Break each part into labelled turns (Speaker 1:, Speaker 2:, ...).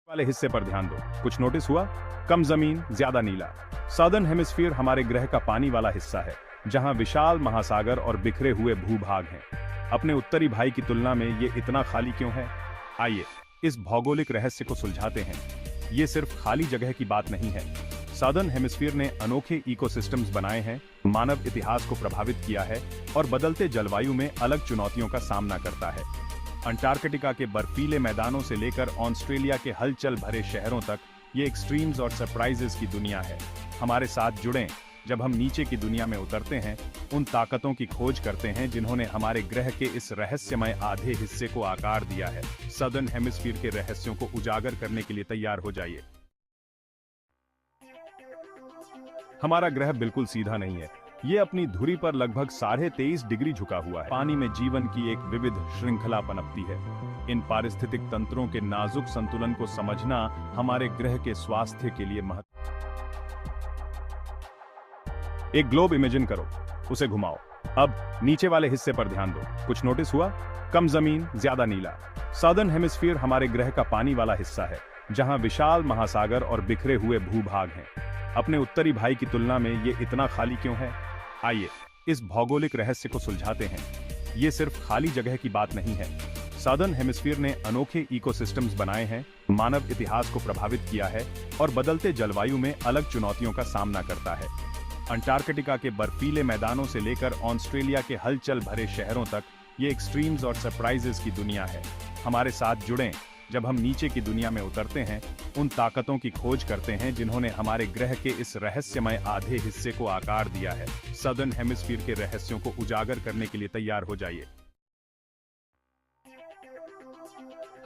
Speaker 1: वाले हिस्से पर ध्यान दो। कुछ नोटिस हुआ? कम जमीन, ज्यादा नीला। सदर्न हेमिस्फीयर हमारे ग्रह का पानी वाला हिस्सा है, जहां विशाल महासागर और बिखरे हुए भूभाग हैं। अपने उत्तरी भाई की तुलना में ये इतना खाली क्यों है? आइए इस भौगोलिक रहस्य को सुलझाते हैं। ये सिर्फ खाली जगह की बात नहीं है। सदर्न हेमिस्फीयर ने अनोखे इकोसिस्टम्स बनाए हैं, मानव इतिहास को प्रभावित किया है और बदलते जलवायु में अलग चुनौतियों का सामना करता है। अंटार्कटिका के बर्फीले मैदानों से लेकर ऑस्ट्रेलिया के हलचल भरे शहरों तक ये एक्सट्रीम्स और सरप्राइजेस की दुनिया है। हमारे साथ जुड़ें जब हम नीचे की दुनिया में उतरते हैं, उन ताकतों की खोज करते हैं जिन्होंने हमारे ग्रह के इस रहस्यमय आधे हिस्से को आकार दिया है। सदर्न हेमिस्फीयर के रहस्यों को उजागर करने के लिए तैयार हो जाइए। हमारा ग्रह बिल्कुल सीधा नहीं है। ये अपनी धुरी पर लगभग 23.5 डिग्री झुका हुआ है। पानी में जीवन की एक विविध श्रृंखला पनपती है। इन पारिस्थितिक तंत्रों के नाजुक संतुलन को समझना हमारे ग्रह के स्वास्थ्य के लिए महत्वपूर्ण। एक ग्लोब इमेजिन करो, उसे घुमाओ। अब नीचे वाले हिस्से पर ध्यान दो। कुछ नोटिस हुआ? कम जमीन, ज्यादा नीला। सदर्न हेमिस्फीयर हमारे ग्रह का पानी वाला हिस्सा है, जहां विशाल महासागर और बिखरे हुए भूभाग हैं। अपने उत्तरी भाई की तुलना में ये इतना खाली क्यों है? आइए इस भौगोलिक रहस्य को सुलझाते हैं। ये सिर्फ खाली जगह की बात नहीं है। सदर्न हेमिस्फीयर ने अनोखे इकोसिस्टम्स बनाए हैं, मानव इतिहास को प्रभावित किया है और बदलते जलवायु में अलग चुनौतियों का सामना करता है। अंटार्कटिका के बर्फीले मैदानों से लेकर ऑस्ट्रेलिया के हलचल भरे शहरों तक ये एक्सट्रीम्स और सरप्राइजेस की दुनिया है। हमारे साथ जुड़ें जब हम नीचे की दुनिया में उतरते हैं, उन ताकतों की खोज करते हैं जिन्होंने हमारे ग्रह के इस रहस्यमय आधे हिस्से को आकार दिया है। सदर्न हेमिस्फीयर के रहस्यों को उजागर करने के लिए तैयार हो जाइए।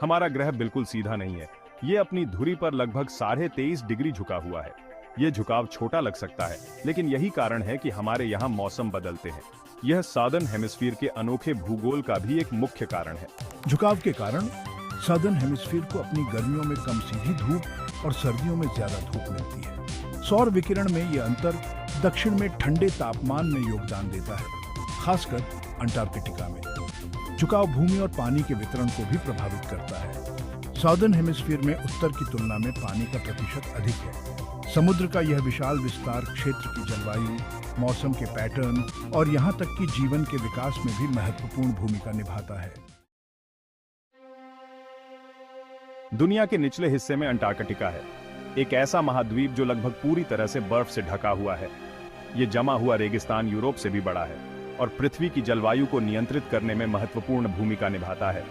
Speaker 1: हमारा ग्रह बिल्कुल सीधा नहीं है। ये अपनी धुरी पर लगभग 23.5 डिग्री झुका हुआ है। यह झुकाव छोटा लग सकता है, लेकिन यही कारण है कि हमारे यहाँ मौसम बदलते हैं। यह सदर्न हेमिस्फीयर के अनोखे भूगोल का भी एक मुख्य कारण है।
Speaker 2: झुकाव के कारण सदर्न हेमिस्फीयर को अपनी गर्मियों में कम सीधी धूप और सर्दियों में ज्यादा धूप मिलती है। सौर विकिरण में यह अंतर दक्षिण में ठंडे तापमान में योगदान देता है, खासकर अंटार्कटिका में। झुकाव भूमि और पानी के वितरण को भी प्रभावित करता है। सदर्न हेमिस्फीयर में उत्तर की तुलना में पानी का प्रतिशत अधिक है। समुद्र का यह विशाल विस्तार क्षेत्र की जलवायु, मौसम के पैटर्न और यहाँ तक कि जीवन के विकास में भी महत्वपूर्ण भूमिका निभाता है।
Speaker 1: दुनिया के निचले हिस्से में अंटार्कटिका है, एक ऐसा महाद्वीप जो लगभग पूरी तरह से बर्फ से ढका हुआ है। ये जमा हुआ रेगिस्तान यूरोप से भी बड़ा है और पृथ्वी की जलवायु को नियंत्रित करने में महत्वपूर्ण भूमिका निभाता है।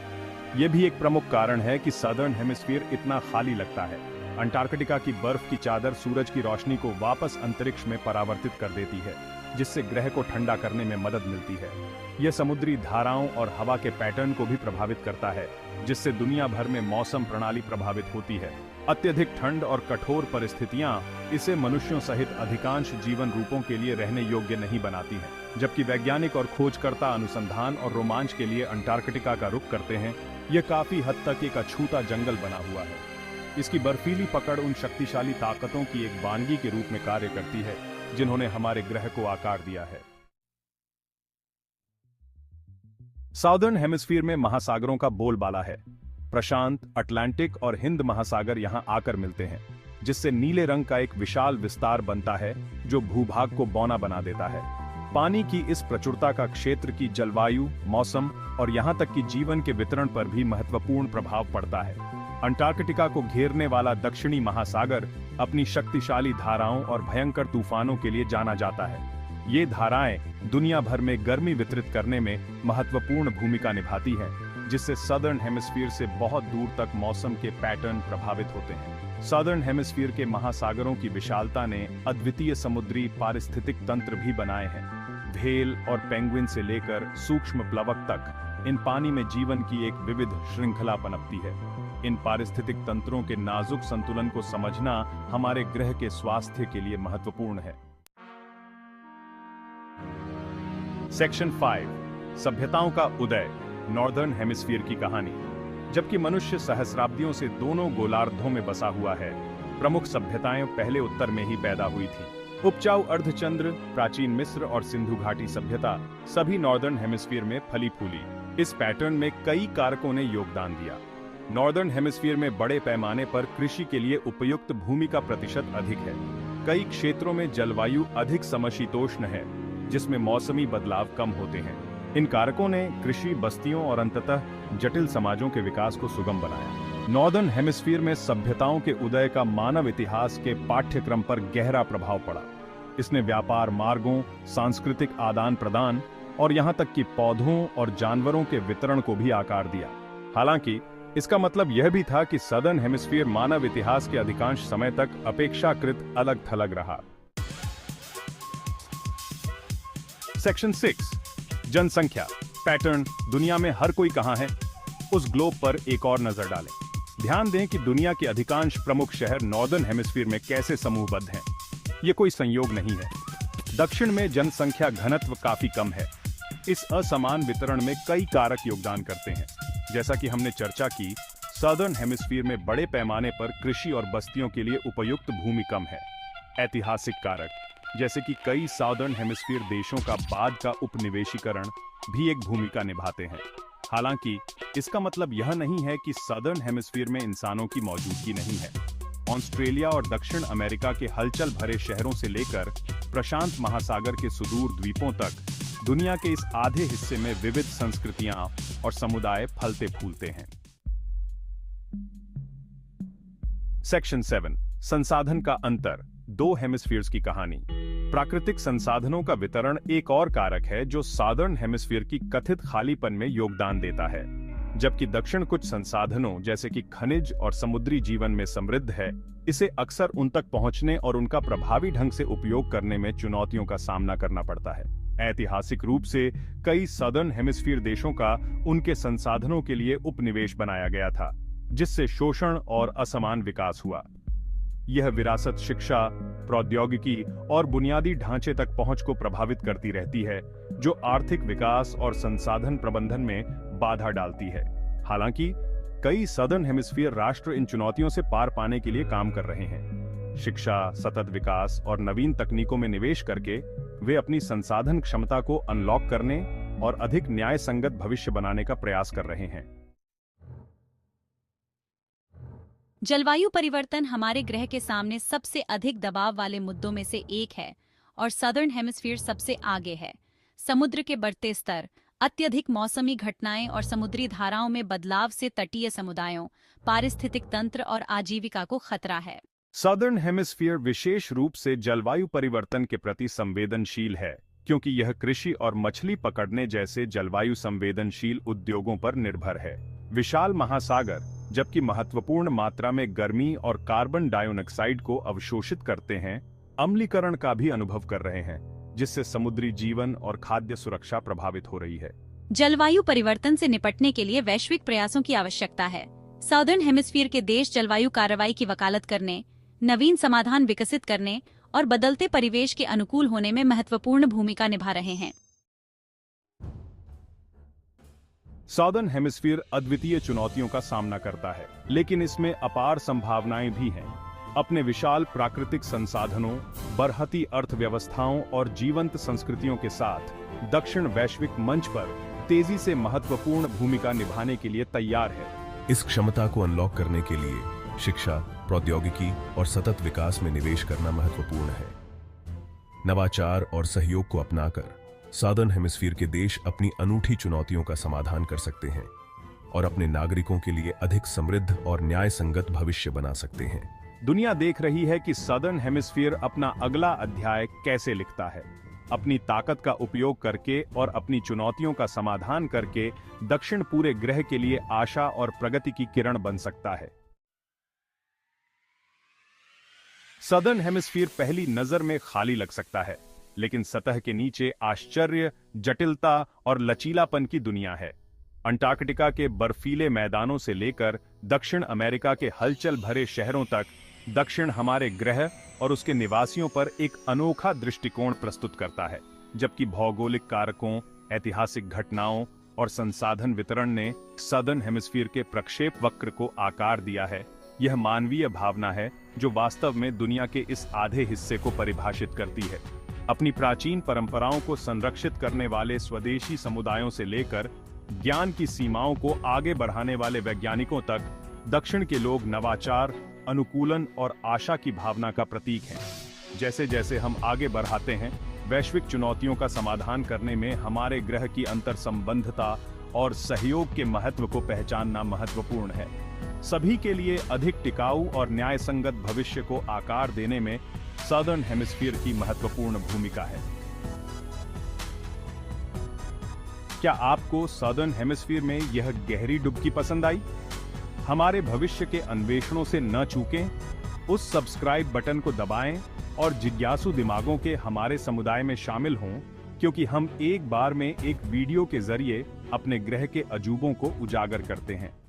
Speaker 1: यह भी एक प्रमुख कारण है कि सदर्न हेमिस्फीयर इतना खाली लगता है। अंटार्कटिका की बर्फ की चादर सूरज की रोशनी को वापस अंतरिक्ष में परावर्तित कर देती है, जिससे ग्रह को ठंडा करने में मदद मिलती है। यह समुद्री धाराओं और हवा के पैटर्न को भी प्रभावित करता है, जिससे दुनिया भर में मौसम प्रणाली प्रभावित होती है। अत्यधिक ठंड और कठोर परिस्थितियां इसे मनुष्यों सहित अधिकांश जीवन रूपों के लिए रहने योग्य नहीं बनाती हैं। जबकि वैज्ञानिक और खोजकर्ता अनुसंधान और रोमांच के लिए अंटार्कटिका का रुख करते हैं, यह काफी हद तक एक अछूता जंगल बना हुआ है। इसकी बर्फीली पकड़ उन शक्तिशाली ताकतों की एक वानगी के रूप में कार्य करती है, जिन्होंने हमारे ग्रह को आकार दिया है। सदर्न हेमिस्फीयर में महासागरों का बोलबाला है। प्रशांत, अटलांटिक और हिंद महासागर यहां आकर मिलते हैं, जिससे नीले रंग का एक विशाल विस्तार बनता है जो भूभाग को बौना बना देता है। पानी की इस प्रचुरता का क्षेत्र की जलवायु, मौसम और यहां तक कि जीवन के वितरण पर भी महत्वपूर्ण प्रभाव पड़ता है। अंटार्कटिका को घेरने वाला दक्षिणी महासागर अपनी शक्तिशाली धाराओं और भयंकर तूफानों के लिए जाना जाता है। ये धाराएं दुनिया भर में गर्मी वितरित करने में महत्वपूर्ण भूमिका निभाती हैं, जिससे सदर्न हेमिस्फीयर से बहुत दूर तक मौसम के पैटर्न प्रभावित होते हैं। सदर्न हेमिस्फीयर के महासागरों की विशालता ने अद्वितीय समुद्री पारिस्थितिक तंत्र भी बनाए हैं। व्हेल और पेंगुइन से लेकर सूक्ष्म प्लवक तक इन पानी में जीवन की एक विविध श्रृंखला पनपती है। इन पारिस्थितिक तंत्रों के नाजुक संतुलन को समझना हमारे ग्रह के स्वास्थ्य के लिए महत्वपूर्ण है। सेक्शन 5, सभ्यताओं का उदय, नॉर्दर्न हेमिस्फीयर की कहानी। जबकि मनुष्य सहस्राब्दियों से दोनों गोलार्धों में बसा हुआ है, प्रमुख सभ्यताएं पहले उत्तर में ही पैदा हुई थी। उपजाऊ अर्धचंद्र, प्राचीन मिस्र और सिंधु घाटी सभ्यता सभी नॉर्दर्न हेमिस्फीयर में फली फूली। इस पैटर्न में कई कारकों ने योगदान दिया। नॉर्दर्न हेमिस्फीयर में बड़े पैमाने पर कृषि के लिए उपयुक्त भूमि का प्रतिशत अधिक है। कई क्षेत्रों में जलवायु अधिक समशीतोष्ण है, जिसमें मौसमी बदलाव कम होते हैं। इन कारकों ने कृषि, बस्तियों और अंततः जटिल समाजों के विकास को सुगम बनाया। नॉर्दर्न हेमिस्फीयर में सभ्यताओं के उदय का मानव इतिहास के पाठ्यक्रम पर गहरा प्रभाव पड़ा। इसने व्यापार मार्गों, सांस्कृतिक आदान प्रदान और यहां तक कि पौधों और जानवरों के वितरण को भी आकार दिया। हालांकि इसका मतलब यह भी था कि सदर्न हेमिस्फीयर मानव इतिहास के अधिकांश समय तक अपेक्षाकृत अलग थलग रहा। सेक्शन 6, जनसंख्या पैटर्न। दुनिया में हर कोई कहां है? उस ग्लोब पर एक और नजर डालें। ध्यान दें कि दुनिया के अधिकांश प्रमुख शहर नॉर्दर्न हेमिस्फीयर में कैसे समूहबद्ध हैं। ये कोई संयोग नहीं है। दक्षिण में जनसंख्या घनत्व काफी कम है। इस असमान वितरण में कई कारक योगदान करते हैं। जैसा कि हमने चर्चा की, सदर्न हेमिस्फीयर में बड़े पैमाने पर कृषि और बस्तियों के लिए उपयुक्त भूमि कम है। ऐतिहासिक कारक, जैसे कि कई साउदर्न हेमिस्फीयर देशों का बाद का उपनिवेशीकरण भी एक भूमिका निभाते हैं। हालांकि इसका मतलब यह नहीं है कि सदर्न हेमिस्फीयर में इंसानों की मौजूदगी नहीं है। ऑस्ट्रेलिया और दक्षिण अमेरिका के हलचल भरे शहरों से लेकर प्रशांत महासागर के सुदूर द्वीपों तक दुनिया के इस आधे हिस्से में विविध संस्कृतियां और समुदाय फलते फूलते हैं। सेक्शन 7, संसाधन का अंतर, दो हेमिस्फीयर्स की कहानी। प्राकृतिक संसाधनों का वितरण एक और कारक है जो साउदर्न हेमिस्फीयर की कथित खालीपन में योगदान देता है। जबकि दक्षिण कुछ संसाधनों जैसे कि खनिज और समुद्री जीवन में समृद्ध है, इसे अक्सर उन तक पहुंचने और उनका प्रभावी ढंग से उपयोग करने में चुनौतियों का सामना करना पड़ता है। ऐतिहासिक रूप से कई सदर्न हेमिस्फीयर देशों का उनके संसाधनों के लिए उपनिवेश बनाया गया था, जिससे शोषण और असमान विकास हुआ। यह विरासत शिक्षा, प्रौद्योगिकी और बुनियादी ढांचे तक पहुंच को प्रभावित करती रहती है, जो आर्थिक विकास और संसाधन प्रबंधन में बाधा डालती है। हालांकि कई सदर्न हेमिस्फीयर राष्ट्र इन चुनौतियों से पार पाने के लिए काम कर रहे हैं। शिक्षा, सतत विकास और नवीन तकनीकों में निवेश करके वे अपनी संसाधन क्षमता को अनलॉक करने और अधिक न्याय संगत भविष्य बनाने का प्रयास कर रहे हैं।
Speaker 3: जलवायु परिवर्तन हमारे ग्रह के सामने सबसे अधिक दबाव वाले मुद्दों में से एक है और सदर्न हेमिस्फीयर सबसे आगे है। समुद्र के बढ़ते स्तर, अत्यधिक मौसमी घटनाएं और समुद्री धाराओं में बदलाव से तटीय समुदायों, पारिस्थितिक तंत्र और आजीविका को खतरा है।
Speaker 1: सदर्न हेमिस्फीयर विशेष रूप से जलवायु परिवर्तन के प्रति संवेदनशील है, क्योंकि यह कृषि और मछली पकड़ने जैसे जलवायु संवेदनशील उद्योगों पर निर्भर है। विशाल महासागर, जबकि महत्वपूर्ण मात्रा में गर्मी और कार्बन डाइऑक्साइड को अवशोषित करते हैं, अम्लीकरण का भी अनुभव कर रहे हैं, जिससे समुद्री जीवन और खाद्य सुरक्षा प्रभावित हो रही है।
Speaker 3: जलवायु परिवर्तन से निपटने के लिए वैश्विक प्रयासों की आवश्यकता है। साउदर्न हेमिस्फीयर के देश जलवायु कार्रवाई की वकालत करने, नवीन समाधान विकसित करने और बदलते परिवेश के अनुकूल होने में महत्वपूर्ण भूमिका निभा रहे हैं।
Speaker 1: साउदर्न हेमिस्फीयर अद्वितीय चुनौतियों का सामना करता है, लेकिन इसमें अपार संभावनाएं भी हैं। अपने विशाल प्राकृतिक संसाधनों, बरहती अर्थव्यवस्थाओं और जीवंत संस्कृतियों के साथ दक्षिण वैश्विक मंच पर तेजी से महत्वपूर्ण भूमिका निभाने के लिए तैयार है।
Speaker 4: इस क्षमता को अनलॉक करने के लिए शिक्षा, प्रौद्योगिकी और सतत विकास में निवेश करना महत्वपूर्ण है। नवाचार और सहयोग को अपनाकर साउदर्न हेमिस्फीयर के देश अपनी अनूठी चुनौतियों का समाधान कर सकते हैं और अपने नागरिकों के लिए अधिक समृद्ध और न्याय संगत भविष्य बना सकते हैं।
Speaker 1: दुनिया देख रही है कि सदर्न हेमिस्फीयर अपना अगला अध्याय कैसे लिखता है। अपनी ताकत का उपयोग करके और अपनी चुनौतियों का समाधान करके दक्षिण पूरे ग्रह के लिए आशा और प्रगति की किरण बन सकता है। सदर्न हेमिस्फीयर पहली नजर में खाली लग सकता है, लेकिन सतह के नीचे आश्चर्य, जटिलता और लचीलापन की दुनिया है। अंटार्कटिका के बर्फीले मैदानों से लेकर दक्षिण अमेरिका के हलचल भरे शहरों तक दक्षिण हमारे ग्रह और उसके निवासियों पर एक अनोखा दृष्टिकोण प्रस्तुत करता है। जबकि भौगोलिक कारकों, ऐतिहासिक घटनाओं और संसाधन वितरण ने सदर्न हेमिस्फीयर के प्रक्षेप वक्र को आकार दिया है, यह मानवीय भावना है जो वास्तव में दुनिया के इस आधे हिस्से को परिभाषित करती है। अपनी प्राचीन परंपराओं को संरक्षित करने वाले स्वदेशी समुदायों से लेकर ज्ञान की सीमाओं को आगे बढ़ाने वाले वैज्ञानिकों तक दक्षिण के लोग नवाचार, अनुकूलन और आशा की भावना का प्रतीक हैं। जैसे जैसे हम आगे बढ़ाते हैं, वैश्विक चुनौतियों का समाधान करने में हमारे ग्रह की अंतर संबंधता और सहयोग के महत्व को पहचानना महत्वपूर्ण है। सभी के लिए अधिक टिकाऊ और न्यायसंगत भविष्य को आकार देने में सदर्न हेमिस्फीयर की महत्वपूर्ण भूमिका है। क्या आपको सदर्न हेमिस्फीयर में यह गहरी डुबकी पसंद आई? हमारे भविष्य के अन्वेषणों से न चूकें, उस सब्सक्राइब बटन को दबाएं और जिज्ञासु दिमागों के हमारे समुदाय में शामिल हों, क्योंकि हम एक बार में एक वीडियो के जरिए अपने ग्रह के अजूबों को उजागर करते हैं।